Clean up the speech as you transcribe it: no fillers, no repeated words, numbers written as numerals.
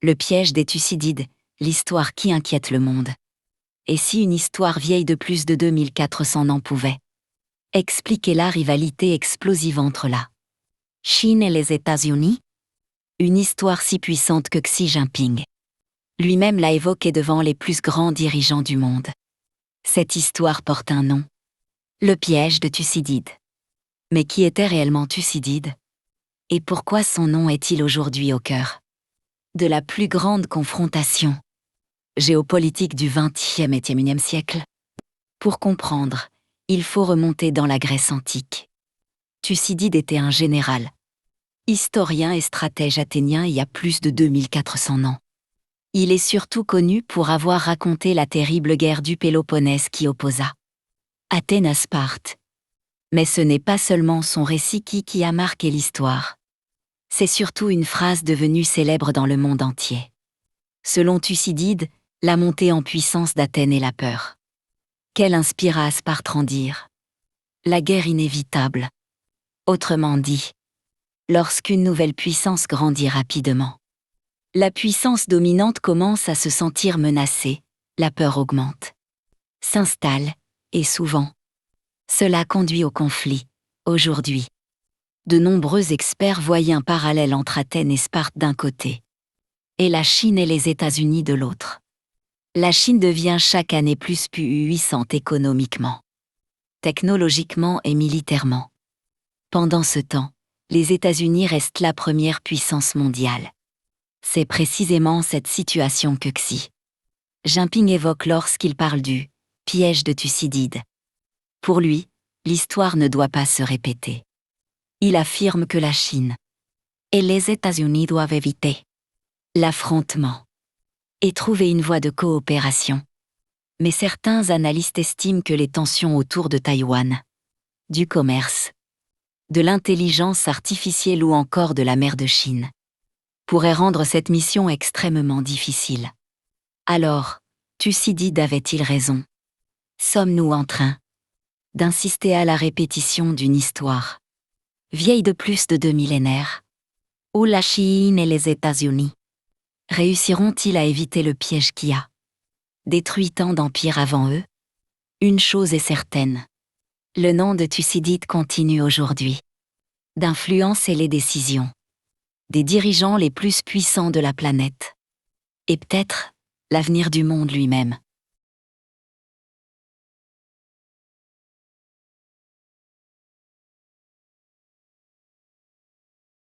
Le piège des Thucydides, l'histoire qui inquiète le monde. Et si une histoire vieille de plus de 2400 ans pouvait expliquer la rivalité explosive entre la Chine et les États-Unis? Une histoire si puissante que Xi Jinping lui-même l'a évoquée devant les plus grands dirigeants du monde. Cette histoire porte un nom. Le piège de Thucydide. Mais qui était réellement Thucydide? Et pourquoi son nom est-il aujourd'hui au cœur de la plus grande confrontation géopolitique du XXe et XXIe siècle? Pour comprendre, il faut remonter dans la Grèce antique. Thucydide était un général, historien et stratège athénien il y a plus de 2400 ans. Il est surtout connu pour avoir raconté la terrible guerre du Péloponnèse qui opposa Athènes à Sparte. Mais ce n'est pas seulement son récit qui a marqué l'histoire. C'est surtout une phrase devenue célèbre dans le monde entier. Selon Thucydide, la montée en puissance d'Athènes est la peur qu'elle inspira à Sparte en dire la guerre inévitable. Autrement dit, lorsqu'une nouvelle puissance grandit rapidement, la puissance dominante commence à se sentir menacée, la peur augmente, s'installe, et souvent, cela conduit au conflit. Aujourd'hui, de nombreux experts voient un parallèle entre Athènes et Sparte d'un côté, et la Chine et les États-Unis de l'autre. La Chine devient chaque année plus puissante économiquement, technologiquement et militairement. Pendant ce temps, les États-Unis restent la première puissance mondiale. C'est précisément cette situation que Xi Jinping évoque lorsqu'il parle du « piège de Thucydide ». Pour lui, l'histoire ne doit pas se répéter. Il affirme que la Chine et les États-Unis doivent éviter l'affrontement et trouver une voie de coopération. Mais certains analystes estiment que les tensions autour de Taïwan, du commerce, de l'intelligence artificielle ou encore de la mer de Chine pourraient rendre cette mission extrêmement difficile. Alors, Thucydide avait-il raison? Sommes-nous en train d'insister à la répétition d'une histoire vieille de plus de 2 millénaires? Ou la Chine et les États-Unis réussiront-ils à éviter le piège qui a détruit tant d'empires avant eux? Une chose est certaine, le nom de Thucydide continue aujourd'hui d'influencer les décisions des dirigeants les plus puissants de la planète, et peut-être l'avenir du monde lui-même.